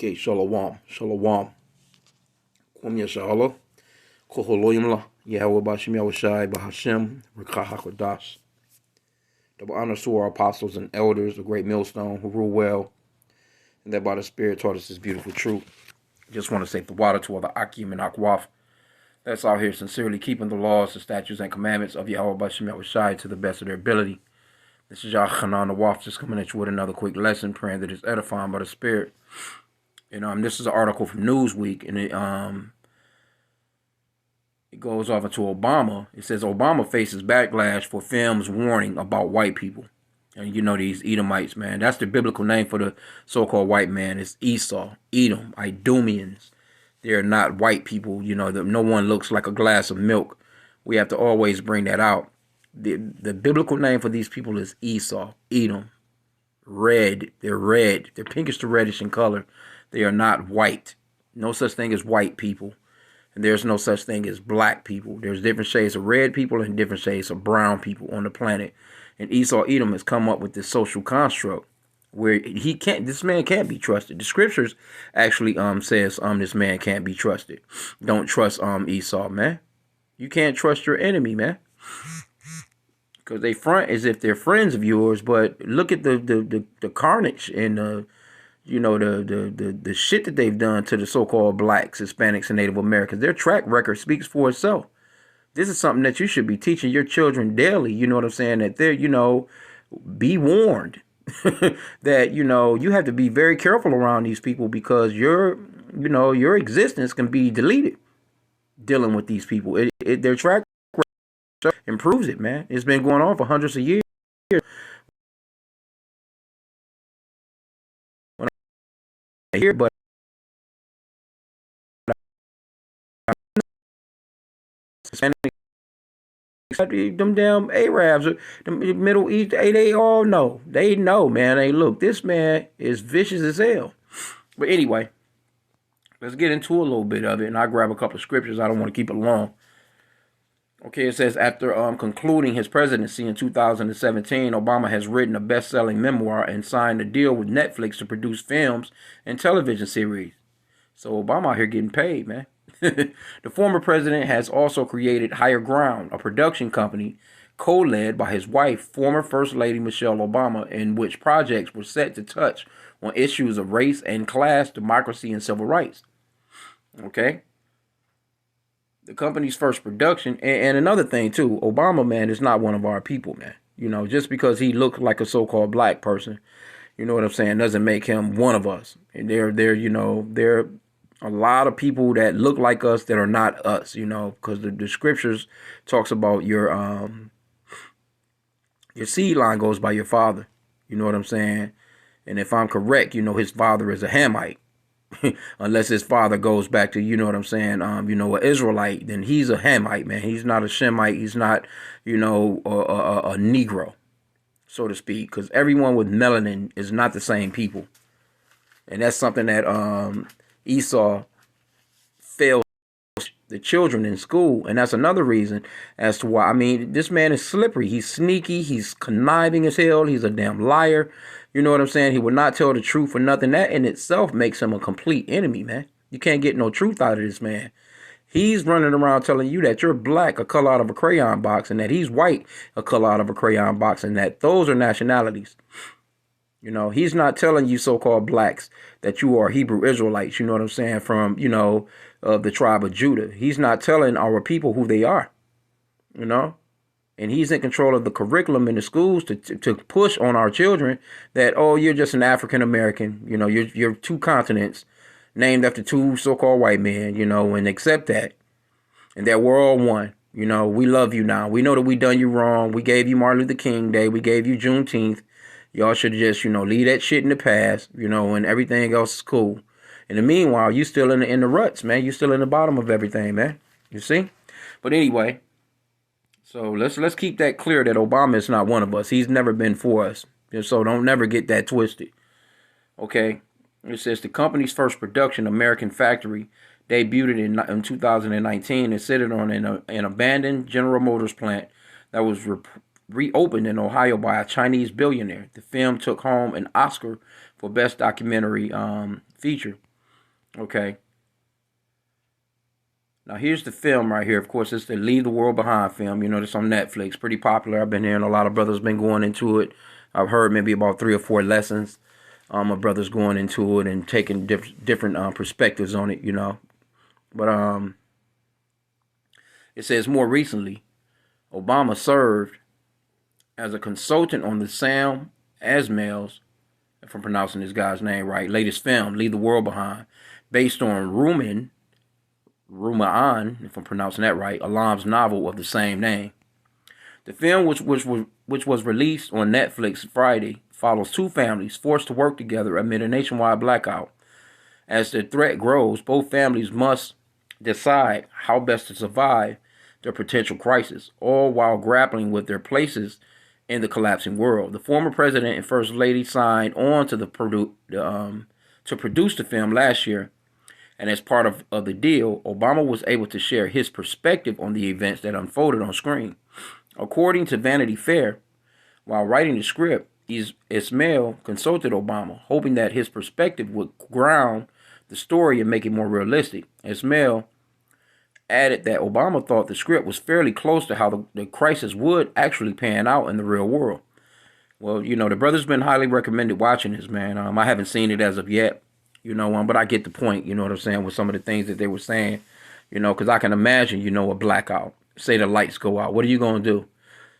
Okay, shalom, shalom. Kwam Yashala, Koholoyimla, Yahweh Bashim Yahushai, Bahashem, Rikahakodash. Double honors to our apostles and elders, the great millstone who rule well, and that by the Spirit taught us this beautiful truth. Just want to say the water to all the H.I.M and Akwaf that's out here sincerely keeping the laws, the statutes, and commandments of Yahweh Bashim Yahushai to the best of their ability. This is Yachanan the Waf just coming at you with another quick lesson, praying that it's edifying by the Spirit. And this is an article from Newsweek, and it goes off into Obama. It says Obama faces backlash for films warning about white people. And you know these Edomites, man. That's the biblical name for the so-called white man. It's Esau, Edom, Idumeans. They're not white people. You know, no one looks like a glass of milk. We have to always bring that out. The biblical name for these people is Esau, Edom. Red. They're red. They're pinkish to reddish in color. They are not white. No such thing as white people. And there's no such thing as black people. There's different shades of red people and different shades of brown people on the planet. And Esau Edom has come up with this social construct where this man can't be trusted. The scriptures actually says this man can't be trusted. Don't trust Esau, man. You can't trust your enemy, man. Because they front as if they're friends of yours, but look at the carnage and the shit that they've done to the so-called blacks, Hispanics, and Native Americans. Their track record speaks for itself. This is something that you should be teaching your children daily. You know what I'm saying? That they're, be warned that, you have to be very careful around these people because your existence can be deleted dealing with these people. Their track record improves it, man. It's been going on for hundreds of years. Here, but them damn Arabs, the Middle East, they all know. They know, man. Hey, look, this man is vicious as hell. But anyway, let's get into a little bit of it, and I'll grab a couple of scriptures. I don't want to keep it long. Okay, it says, after concluding his presidency in 2017, Obama has written a best-selling memoir and signed a deal with Netflix to produce films and television series. So Obama out here getting paid, man. The former president has also created Higher Ground, a production company co-led by his wife, former First Lady Michelle Obama, in which projects were set to touch on issues of race and class, democracy, and civil rights. Okay? The company's first production, and another thing too, Obama, man, is not one of our people, man. Just because he looked like a so-called black person, you know what I'm saying, doesn't make him one of us. And there are a lot of people that look like us that are not us, because the scriptures talks about your seed line goes by your father. You know what I'm saying? And if I'm correct, his father is a Hamite. Unless his father goes back to, an Israelite, then he's a Hamite, man. He's not a Shemite. He's not, a Negro, so to speak, because everyone with melanin is not the same people. And that's something that Esau fails the children in school. And that's another reason as to why, this man is slippery. He's sneaky. He's conniving as hell. He's a damn liar. You know what I'm saying? He would not tell the truth for nothing. That in itself makes him a complete enemy, man. You can't get no truth out of this man. He's running around telling you that you're black, a color out of a crayon box, and that he's white, a color out of a crayon box, and that those are nationalities. He's not telling you so-called blacks that you are Hebrew Israelites, you know what I'm saying, from, the tribe of Judah. He's not telling our people who they are, and he's in control of the curriculum in the schools to push on our children that, oh, you're just an African American, you're two continents named after two so-called white men, and accept that, and that we're all one. We love you now. We know that we done you wrong. We gave you Martin Luther King Day. We gave you Juneteenth. Y'all should just, leave that shit in the past, and everything else is cool. In the meanwhile, you still in the ruts, man. You still in the bottom of everything, man. You see? But anyway, so let's keep that clear that Obama is not one of us. He's never been for us. So don't never get that twisted. Okay? It says the company's first production, American Factory, debuted in 2019 and centered on an abandoned General Motors plant that was reopened in Ohio by a Chinese billionaire. The film took home an Oscar for Best Documentary Feature. Okay. Now here's the film right here. Of course, it's the Leave the World Behind film. You know, it's on Netflix. Pretty popular. I've been hearing a lot of brothers been going into it. I've heard maybe about 3 or 4 lessons. Of brothers going into it and taking different perspectives on it. You know, but it says more recently, Obama served as a consultant on the Sam Esmail's, if I'm pronouncing this guy's name right, latest film, Leave the World Behind, based on Rumaan, if I'm pronouncing that right, Alam's novel of the same name. The film, which was released on Netflix Friday, follows 2 families forced to work together amid a nationwide blackout. As the threat grows, both families must decide how best to survive their potential crisis, all while grappling with their places in the collapsing world. The former president and first lady signed on to to produce the film last year, and as part of the deal, Obama was able to share his perspective on the events that unfolded on screen. According to Vanity Fair, while writing the script, Ismail consulted Obama, hoping that his perspective would ground the story and make it more realistic. Ismail added that Obama thought the script was fairly close to how the crisis would actually pan out in the real world. Well, you know, the brother's been highly recommended watching this, man. I haven't seen it as of yet, you know, but I get the point, you know what I'm saying, with some of the things that they were saying, you know, because I can imagine, you know, a blackout. Say the lights go out. What are you going to do?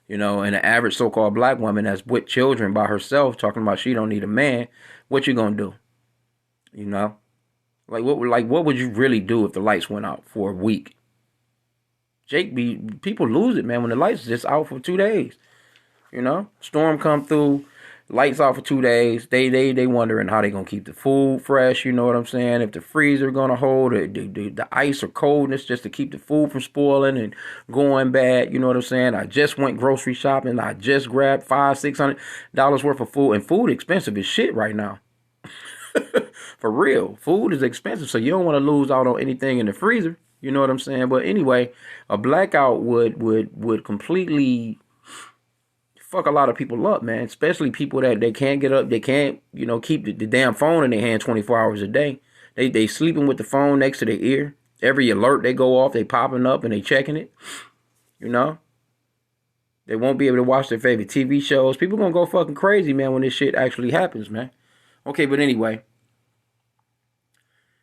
You know, and an average so-called black woman that's with children by herself talking about she don't need a man, what you going to do? You know? What would you really do if the lights went out for a week? People lose it, man, when the lights just out for 2 days. You know, storm come through, lights out for 2 days. They wondering how they gonna keep the food fresh. You know what I'm saying? If the freezer gonna hold the ice or coldness just to keep the food from spoiling and going bad. You know what I'm saying? I just went grocery shopping. I just grabbed $500-600 worth of food, and food expensive as shit right now. For real, food is expensive, so you don't want to lose out on anything in the freezer. You know what I'm saying? But anyway, a blackout would completely fuck a lot of people up, man. Especially people that they can't get up, they can't, you know, keep the damn phone in their hand 24 hours a day. They sleeping with the phone next to their ear. Every alert they go off, they popping up and they checking it. You know, they won't be able to watch their favorite TV shows. People gonna go fucking crazy, man, when this shit actually happens, man. Okay, but anyway,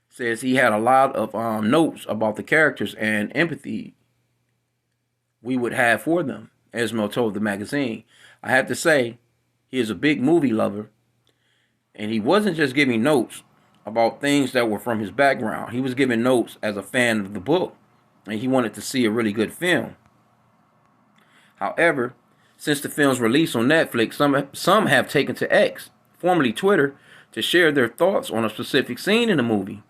says he had a lot of notes about the characters and empathy we would have for them. Esmo told the magazine. I have to say, he is a big movie lover, and he wasn't just giving notes about things that were from his background. He was giving notes as a fan of the book, and he wanted to see a really good film. However, since the film's release on Netflix, some have taken to X, formerly Twitter, to share their thoughts on a specific scene in the movie.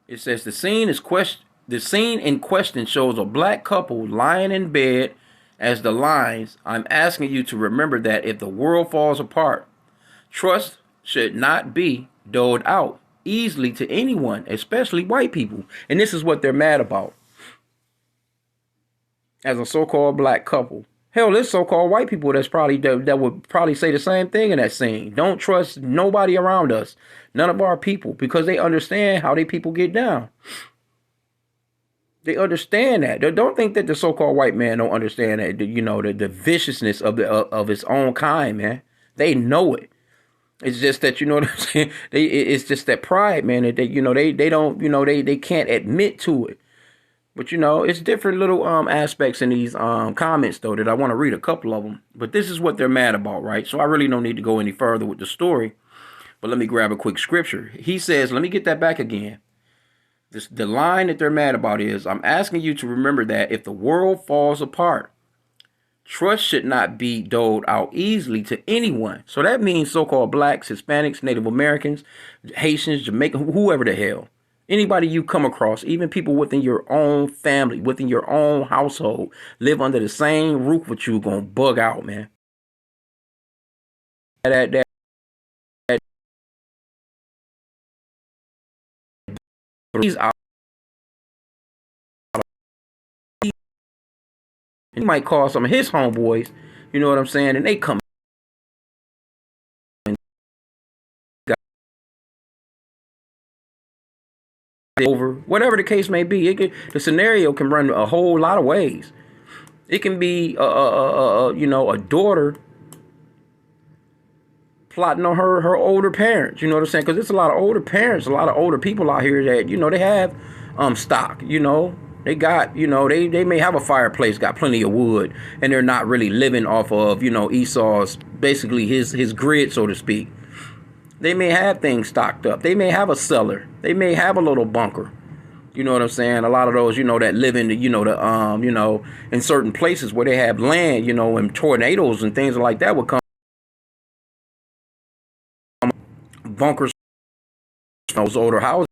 It says the scene in question shows a black couple lying in bed as the lines, I'm asking you to remember that if the world falls apart, trust should not be doled out easily to anyone, especially white people. And this is what they're mad about. As a so-called black couple. Hell, there's so-called white people that would probably say the same thing in that scene. Don't trust nobody around us. None of our people. Because they understand how they people get down. They understand that. They don't think that the so-called white man don't understand that. You know, the viciousness of his own kind, man. They know it. It's just that, you know what I'm saying. It's just that pride, man. That they don't, you know, they can't admit to it. But, you know, it's different little aspects in these comments, though, that I want to read a couple of them. But this is what they're mad about, right? So I really don't need to go any further with the story. But let me grab a quick scripture. He says, let me get that back again. The line that they're mad about is, I'm asking you to remember that if the world falls apart, trust should not be doled out easily to anyone. So that means so-called blacks, Hispanics, Native Americans, Haitians, Jamaicans, whoever the hell. Anybody you come across, even people within your own family, within your own household, live under the same roof with you, gonna bug out, man. He's out. He might call some of his homeboys, you know what I'm saying, and they come over, whatever the case may be. The scenario can run a whole lot of ways. It can be, a daughter plotting on her older parents. You know what I'm saying? Because there's a lot of older parents, a lot of older people out here that, they have stock. They got, they may have a fireplace, got plenty of wood, and they're not really living off of, Esau's, basically his grid, so to speak. They may have things stocked up. They may have a cellar. They may have a little bunker. You know what I'm saying? A lot of those, that live in the, in certain places where they have land, and tornadoes and things like that would come. Bunkers, those older houses.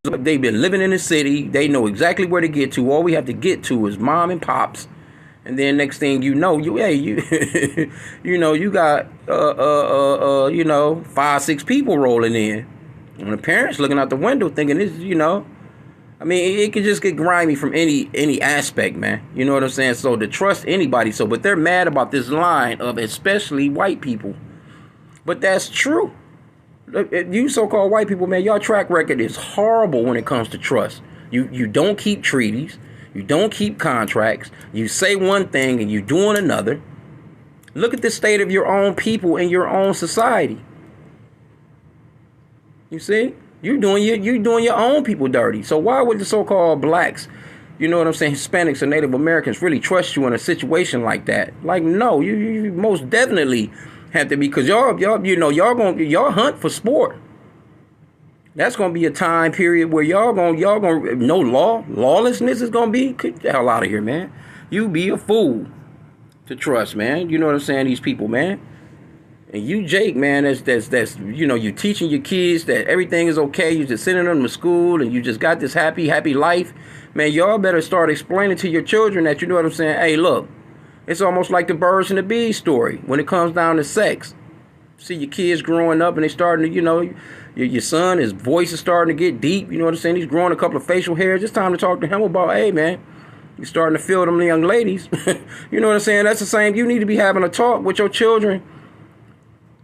They've been living in the city. They know exactly where to get to. All we have to get to is mom and pops. And then next thing you know, you you got 5-6 people rolling in, and the parents looking out the window thinking this, I mean, it could just get grimy from any aspect, man. You know what I'm saying? So to trust anybody, but they're mad about this line of especially white people, but that's true. You so-called white people, man, your track record is horrible when it comes to trust. You don't keep treaties. You don't keep contracts. You say one thing and you're doing another. Look at the state of your own people in your own society. You see? You're doing your own people dirty. So why would the so-called blacks, you know what I'm saying, Hispanics and Native Americans really trust you in a situation like that? Like, no, you most definitely have to be, because y'all hunt for sport. That's gonna be a time period where y'all gonna no lawlessness is gonna be. Get the hell out of here, man. You be a fool to trust, man. You know what I'm saying? These people, man. And you, Jake, man, that's you teaching your kids that everything is okay. You just sending them to school and you just got this happy life, man. Y'all better start explaining to your children that, you know what I'm saying. Hey, look, it's almost like the birds and the bees story when it comes down to sex. See your kids growing up and they starting to, your son, his voice is starting to get deep. You know what I'm saying? He's growing a couple of facial hairs. It's time to talk to him about, hey, man, you're starting to feel them young ladies. You know what I'm saying? That's the same. You need to be having a talk with your children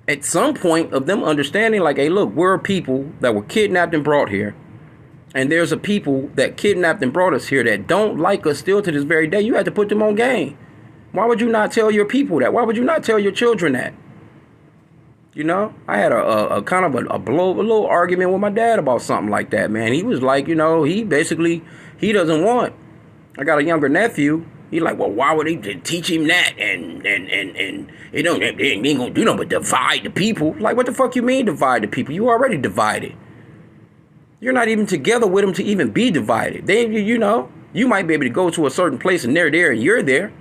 at some point of them understanding, like, hey, look, we're people that were kidnapped and brought here. And there's a people that kidnapped and brought us here that don't like us still to this very day. You had to put them on game. Why would you not tell your people that? Why would you not tell your children that? I had a kind of a little argument with my dad about something like that, man. He was like, he doesn't want. I got a younger nephew. He like, well, why would they teach him that? And they ain't gonna do nothing but divide the people. Like, what the fuck you mean divide the people? You already divided. You're not even together with them to even be divided. You might be able to go to a certain place and they're there and you're there.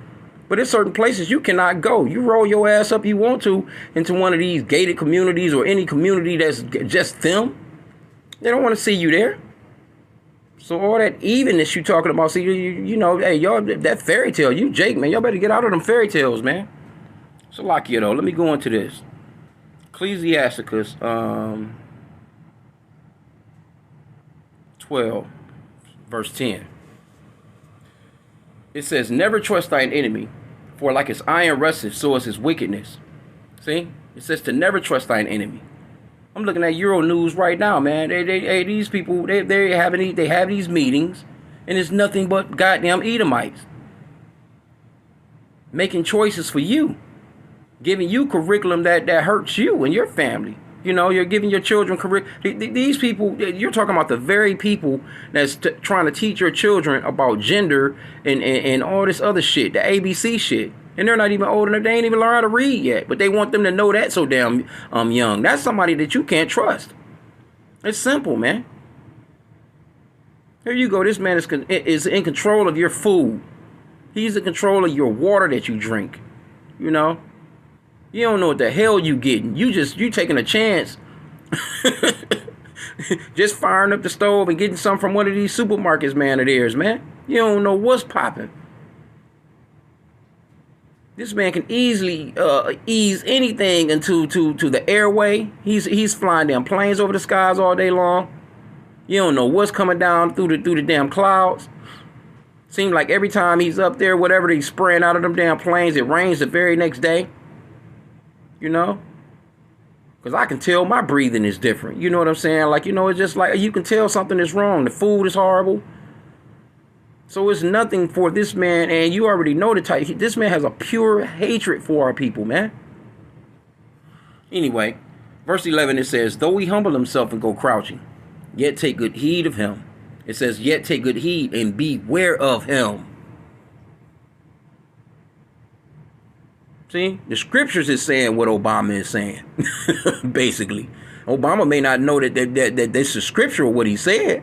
But there's certain places you cannot go. You roll your ass up you want to into one of these gated communities or any community that's just them. They don't want to see you there. So all that evenness you talking about, see, hey, y'all, that fairy tale, you, Jake, man, y'all better get out of them fairy tales, man. So, Lakia, though, let me go into this. Ecclesiasticus 12, verse 10. It says, never trust thine enemy, for like his iron rusteth, so is his wickedness. See? It says to never trust thine enemy. I'm looking at Euro News right now, man. These people, they have these meetings, and it's nothing but goddamn Edomites making choices for you, giving you curriculum that hurts you and your family. You're giving your children these people, you're talking about the very people that's trying to teach your children about gender and all this other shit, the ABC shit. And they're not even old enough. They ain't even learned how to read yet. But they want them to know that so damn young. That's somebody that you can't trust. It's simple, man. Here you go. This man is in control of your food. He's in control of your water that you drink. You don't know what the hell you getting. You taking a chance. Just firing up the stove and getting some from one of these supermarkets, man, of theirs, man. You don't know what's popping. This man can easily ease anything into the airway. He's flying damn planes over the skies all day long. You don't know what's coming down through the damn clouds. Seems like every time he's up there, whatever he's spraying out of them damn planes, it rains the very next day. You know? Because I can tell my breathing is different. You know what I'm saying? Like, it's just like you can tell something is wrong. The food is horrible. So it's nothing for this man. And you already know the type. This man has a pure hatred for our people, man. Anyway, verse 11, it says, though he humble himself and go crouching, yet take good heed of him. It says, yet take good heed and beware of him. See, the scriptures is saying what Obama is saying. Basically, Obama may not know that this is scriptural what he said,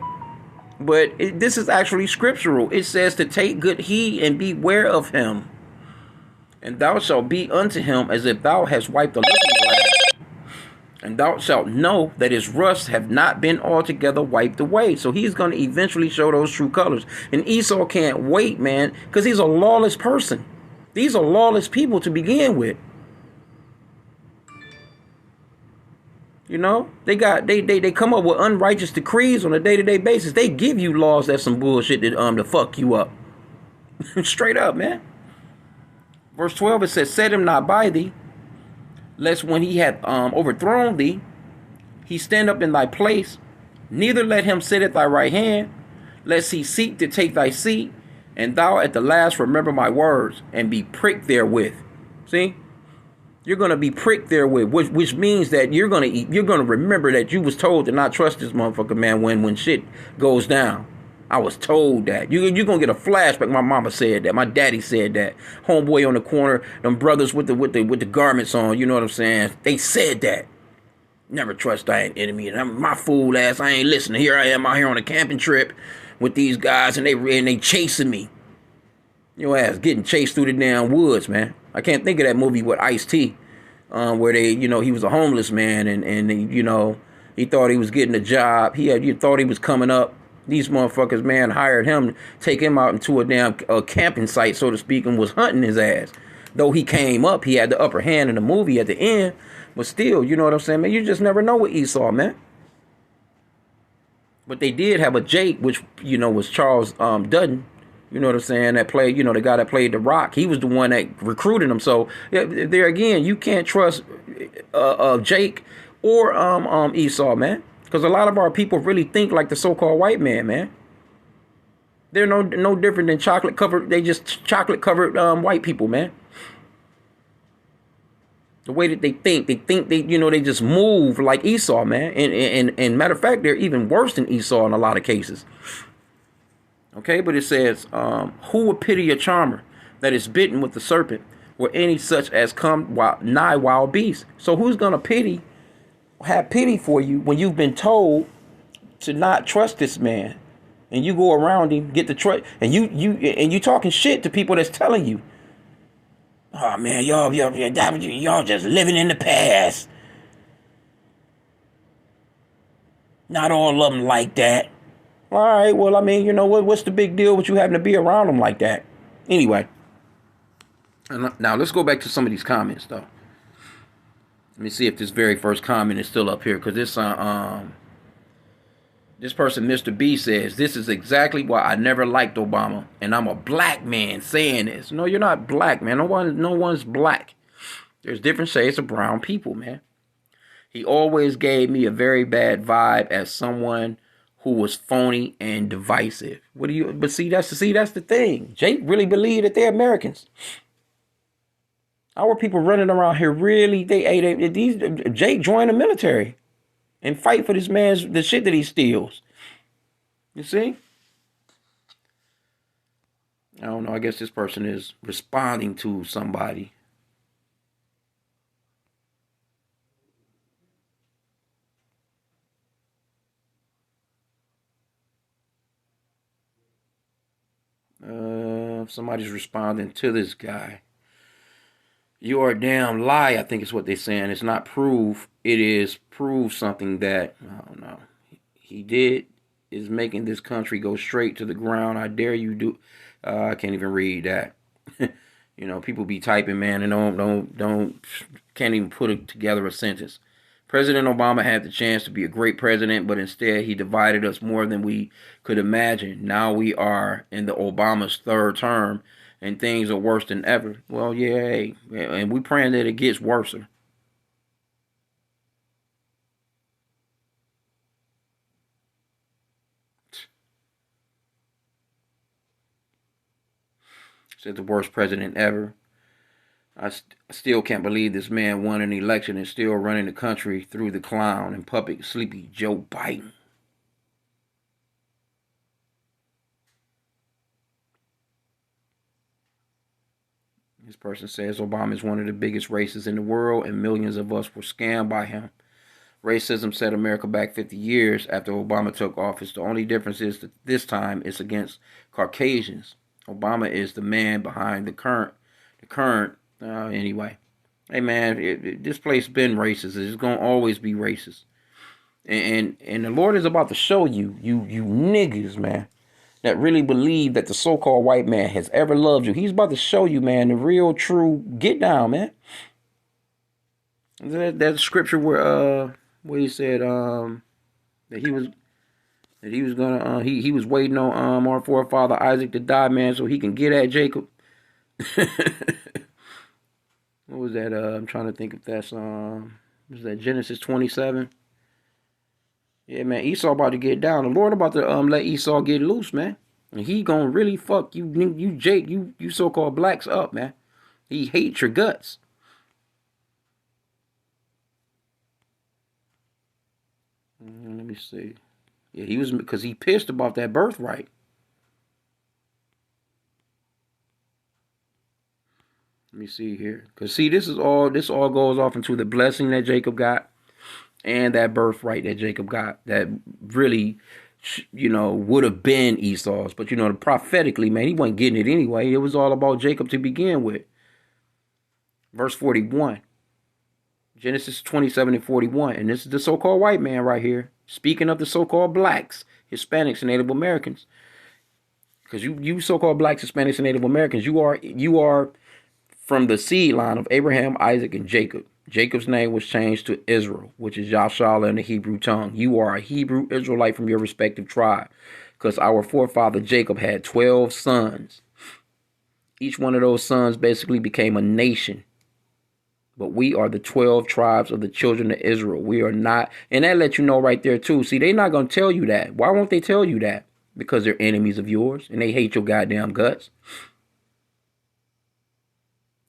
but this is actually scriptural. It says to take good heed and beware of him, and thou shalt be unto him as if thou hast wiped a looking glass, and thou shalt know that his rust have not been altogether wiped away. So he's going to eventually show those true colors, and Esau can't wait, man, because he's a lawless person. These are lawless people to begin with. You know, they come up with unrighteous decrees on a day-to-day basis. They give you laws that's some bullshit that to fuck you up. Straight up, man. Verse 12, it says, set him not by thee, lest when he hath overthrown thee, he stand up in thy place. Neither let him sit at thy right hand, lest he seek to take thy seat. And thou at the last remember my words and be pricked therewith. See, you're gonna be pricked therewith, which means that you're gonna remember that you was told to not trust this motherfucker, man. When shit goes down, I was told that. You're gonna get a flashback. My mama said that. My daddy said that. Homeboy on the corner, them brothers with the garments on. You know what I'm saying? They said that. Never trust thy enemy. And my fool ass, I ain't listening. Here I am out here on a camping trip with these guys, and they chasing me. Your ass getting chased through the damn woods, man. I can't think of that movie with Ice-T, where he was a homeless man, and he thought he was getting a job. He thought he was coming up. These motherfuckers, man, hired him, take him out into a damn camping site, so to speak, and was hunting his ass. Though he came up, he had the upper hand in the movie at the end, but still, you know what I'm saying, man? You just never know with Esau, man. But they did have a Jake, which, was Charles Dutton. You know what I'm saying? That played, the guy that played The Rock. He was the one that recruited him. So there again, you can't trust Jake or Esau, man, because a lot of our people really think like the so-called white man. They're no different than chocolate covered. They just chocolate covered white people, man. The way that they think they just move like Esau, man. And matter of fact, they're even worse than Esau in a lot of cases. Okay, but it says, who would pity a charmer that is bitten with the serpent, or any such as come nigh wild beasts? So who's gonna have pity for you when you've been told to not trust this man, and you go around him, get the trust, and you talking shit to people that's telling you, oh man, y'all just living in the past. Not all of them like that. All right, well, I mean, what's the big deal with you having to be around them like that? Anyway, now let's go back to some of these comments, though. Let me see if this very first comment is still up here, because this person, Mr. B, says, this is exactly why I never liked Obama, and I'm a black man saying this. No, you're not black, man. No one's black. There's different shades of brown people, man. He always gave me a very bad vibe as someone who was phony and divisive. But see, that's the thing. Jake really believed that they're Americans. Our people running around here really, Jake joined the military and fight for this man's, the shit that he steals. You see? I don't know. I guess this person is responding to somebody. Somebody's responding to this guy. You are a damn lie, I think is what they're saying. It's not proof. It is prove something that, I don't know, he did is making this country go straight to the ground. I dare you do. I can't even read that. People be typing, man, and can't even put together a sentence. President Obama had the chance to be a great president, but instead he divided us more than we could imagine. Now we are in the Obama's third term, and things are worse than ever. Well, yeah, and we praying that it gets worse. Said the worst president ever. I still can't believe this man won an election and still running the country through the clown and puppet sleepy Joe Biden. This person says Obama is one of the biggest racists in the world and millions of us were scammed by him. Racism set America back 50 years after Obama took office. The only difference is that this time it's against Caucasians. Obama is the man behind the current. Anyway. Hey man, this place been racist. It's gonna always be racist. And the Lord is about to show you niggas, man, that really believe that the so-called white man has ever loved you. He's about to show you, man, the real true get down, man. That scripture where he said that he was gonna he was waiting on our forefather Isaac to die, man, so he can get at Jacob. What was that? I'm trying to think if that's was that Genesis 27? Yeah, man, Esau about to get down. The Lord about to let Esau get loose, man. And he gonna really fuck you Jake, you so-called blacks up, man. He hates your guts. Let me see. Yeah, he was because he pissed about that birthright. Let me see here. Because see, this all goes off into the blessing that Jacob got and that birthright that Jacob got that really, would have been Esau's. But, prophetically, man, he wasn't getting it anyway. It was all about Jacob to begin with. Verse 41. Genesis 27 and 41. And this is the so-called white man right here. Speaking of the so-called blacks, Hispanics, and Native Americans. Because you so-called blacks, Hispanics, and Native Americans, you are from the seed line of Abraham, Isaac, and Jacob. Jacob's name was changed to Israel, which is Yashala in the Hebrew tongue. You are a Hebrew Israelite from your respective tribe. Because our forefather Jacob had 12 sons. Each one of those sons basically became a nation. But we are the 12 tribes of the children of Israel. We are not. And that lets you know right there, too. See, they're not going to tell you that. Why won't they tell you that? Because they're enemies of yours. And they hate your goddamn guts.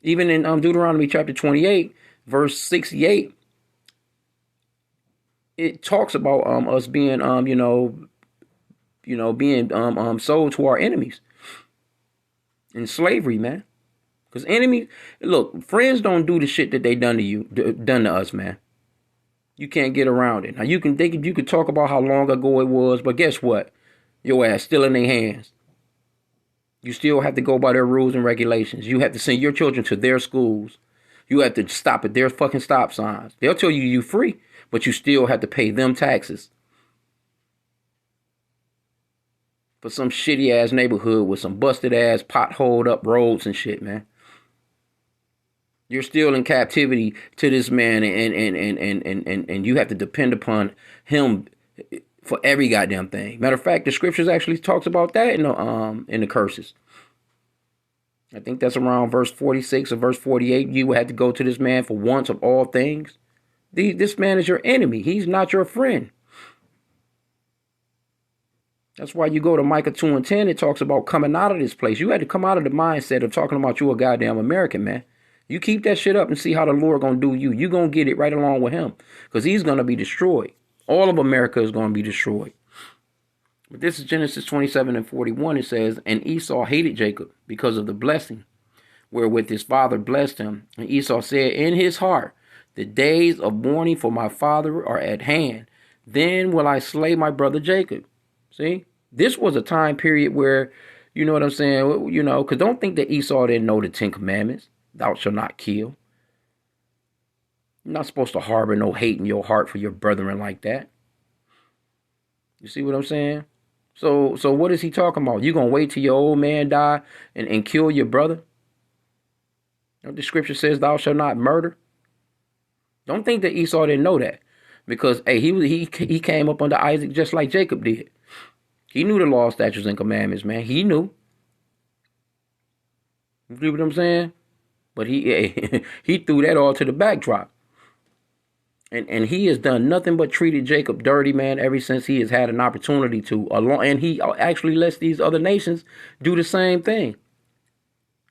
Even in Deuteronomy chapter 28, verse 68, it talks about us being, being sold to our enemies. In slavery, man. Because enemies, look, friends don't do the shit that they done to us, man. You can't get around it. Now you can talk about how long ago it was, but guess what? Your ass still in their hands. You still have to go by their rules and regulations. You have to send your children to their schools. You have to stop at their fucking stop signs. They'll tell you you free, but you still have to pay them taxes. For some shitty ass neighborhood with some busted ass potholed up roads and shit, man. You're still in captivity to this man, and you have to depend upon him for every goddamn thing. Matter of fact, the scriptures actually talks about that in the curses. I think that's around verse 46 or verse 48. You would have to go to this man for once of all things. This man is your enemy. He's not your friend. That's why you go to Micah 2 and 10. It talks about coming out of this place. You had to come out of the mindset of talking about you a goddamn American, man. You keep that shit up and see how the Lord gonna do you. You gonna get it right along with him. Because he's gonna be destroyed. All of America is gonna be destroyed. But this is Genesis 27 and 41. It says, and Esau hated Jacob because of the blessing wherewith his father blessed him. And Esau said in his heart, the days of mourning for my father are at hand. Then will I slay my brother Jacob. See? This was a time period where, you know what I'm saying? Because don't think that Esau didn't know the 10 Commandments. Thou shalt not kill. You're not supposed to harbor no hate in your heart for your brethren like that. You see what I'm saying? So what is he talking about? You gonna wait till your old man die and kill your brother? You know, the scripture says thou shalt not murder. Don't think that Esau didn't know that. Because hey, he came up under Isaac just like Jacob did. He knew the law, statutes, and commandments, man. He knew. You see what I'm saying? But he threw that all to the backdrop. And he has done nothing but treated Jacob dirty, man, ever since he has had an opportunity to. And he actually lets these other nations do the same thing.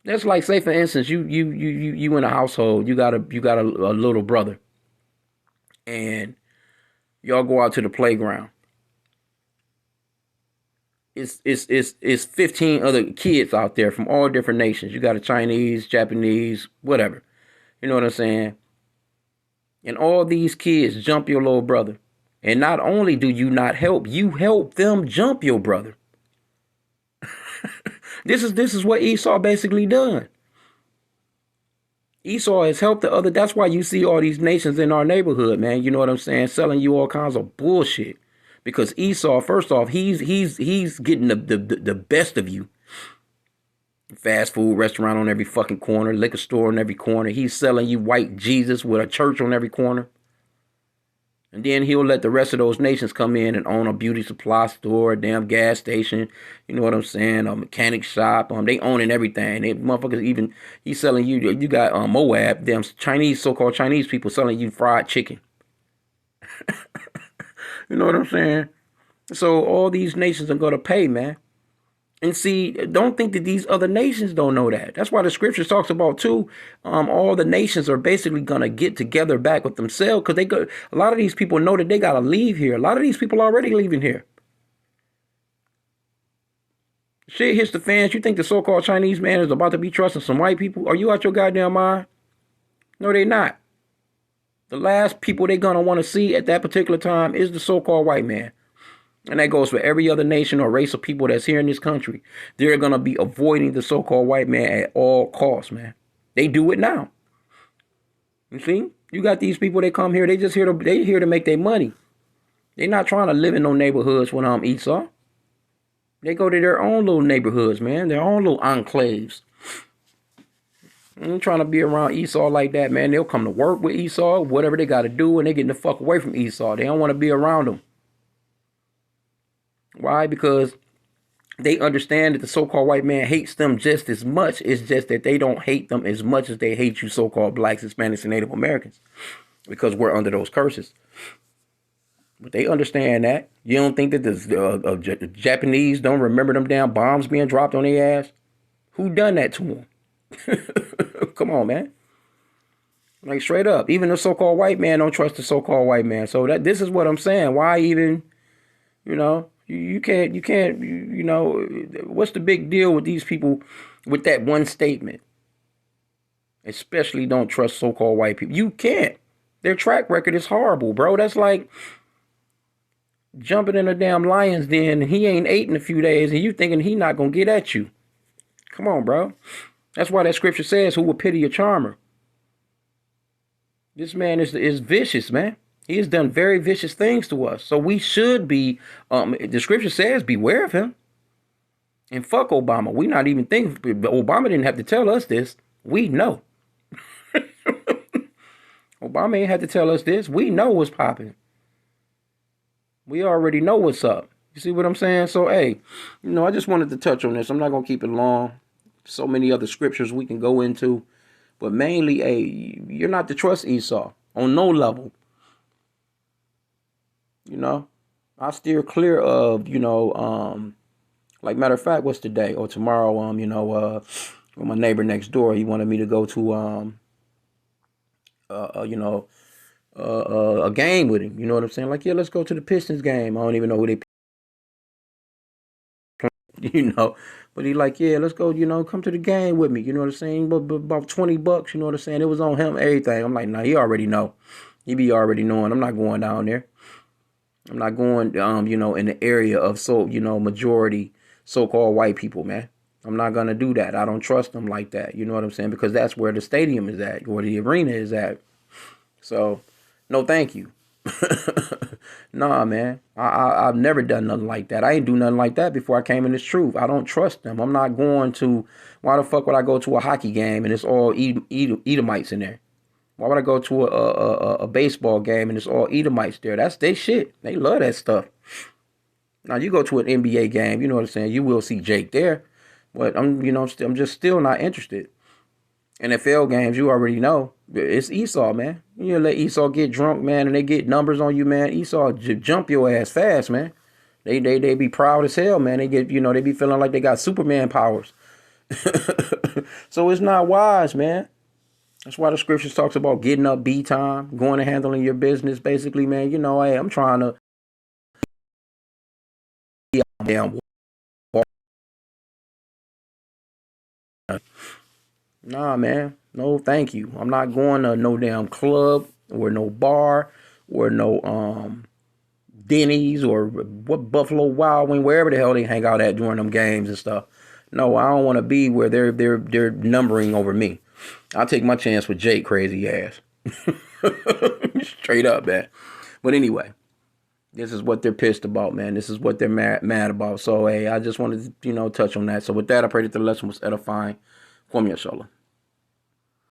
That's like, say for instance, you in a household, you got a little brother, and y'all go out to the playground. It's 15 other kids out there from all different nations. You got a Chinese, Japanese, whatever. You know what I'm saying? And all these kids jump your little brother. And not only do you not help, you help them jump your brother. This is what Esau basically done. Esau has helped the other. That's why you see all these nations in our neighborhood, man. You know what I'm saying? Selling you all kinds of bullshit. Because Esau, first off, he's getting the best of you. Fast food restaurant on every fucking corner, liquor store on every corner. He's selling you white Jesus with a church on every corner. And then he'll let the rest of those nations come in and own a beauty supply store, a damn gas station, you know what I'm saying, a mechanic shop. They owning everything. They motherfuckers even, he's selling you, you got Moab, them Chinese, so-called Chinese people selling you fried chicken. You know what I'm saying? So all these nations are going to pay, man. And see, don't think that these other nations don't know that. That's why the scripture talks about too. All the nations are basically gonna get together back with themselves because they go. A lot of these people know that they gotta leave here. A lot of these people are already leaving here. Shit hits the fans. You think the so-called Chinese man is about to be trusting some white people? Are you out your goddamn mind? No, they not. The last people they gonna want to see at that particular time is the so-called white man. And that goes for every other nation or race of people that's here in this country. They're going to be avoiding the so-called white man at all costs, man. They do it now. You see? You got these people that come here, they here to make their money. They're not trying to live in no neighborhoods when I'm Esau. They go to their own little neighborhoods, man. Their own little enclaves. I'm trying to be around Esau like that, man. They'll come to work with Esau, whatever they got to do, and they getting the fuck away from Esau. They don't want to be around them. Why? Because they understand that the so-called white man hates them just as much. It's just that they don't hate them as much as they hate you so-called blacks, Hispanics, and Native Americans. Because we're under those curses. But they understand that. You don't think that the Japanese don't remember them damn bombs being dropped on their ass? Who done that to them? Come on, man. Like straight up. Even the so-called white man don't trust the so-called white man. So this is what I'm saying. Why even, you know... You can't, you know, what's the big deal with these people with that one statement? Especially don't trust so-called white people. You can't. Their track record is horrible, bro. That's like jumping in a damn lion's den and he ain't ate in a few days and you thinking he not going to get at you. Come on, bro. That's why that scripture says, who will pity a charmer? This man is vicious, man. He has done very vicious things to us. So we should be, the scripture says, beware of him. And fuck Obama. We not even thinking, Obama didn't have to tell us this. We know. Obama ain't had to tell us this. We know what's popping. We already know what's up. You see what I'm saying? So, hey, you know, I just wanted to touch on this. I'm not going to keep it long. So many other scriptures we can go into. But mainly, hey, you're not to trust Esau on no level. You know, I steer clear of, you know, like matter of fact, what's today or tomorrow? You know, with my neighbor next door, he wanted me to go to, you know, a game with him. You know what I'm saying? Like, yeah, let's go to the Pistons game. I don't even know who they, you know, but he like, yeah, let's go. You know, come to the game with me. You know what I'm saying? But about $20. You know what I'm saying? It was on him, everything. I'm like, nah, he already know. He be already knowing. I'm not going down there. I'm not going, you know, in the area of majority so-called white people, man. I'm not going to do that. I don't trust them like that. You know what I'm saying? Because that's where the stadium is at, where the arena is at. So, no, thank you. Nah, man. I've never done nothing like that. I ain't do nothing like that before I came in this truth. I don't trust them. I'm not going to, why the fuck would I go to a hockey game and it's all Edomites in there? Why would I go to a baseball game and it's all Edomites there? That's their shit. They love that stuff. Now you go to an NBA game, you know what I'm saying? You will see Jake there, but I'm just still not interested. NFL games, you already know it's Esau, man. You let Esau get drunk, man, and they get numbers on you, man. Esau jump your ass fast, man. They be proud as hell, man. They get, they be feeling like they got Superman powers. So it's not wise, man. That's why the scriptures talks about getting up B time, going and handling your business. Basically, man, you know, hey, I'm trying to damn. Nah, man. No, thank you. I'm not going to no damn club or no bar or no Denny's or what Buffalo Wild Wing, wherever the hell they hang out at during them games and stuff. No, I don't want to be where they're numbering over me. I'll take my chance with Jake crazy ass. Straight up, man. But anyway, this is what they're pissed about, man. This is what they're mad about. So hey, I just wanted to, touch on that. So with that, I pray that the lesson was edifying. Kwame Yashala.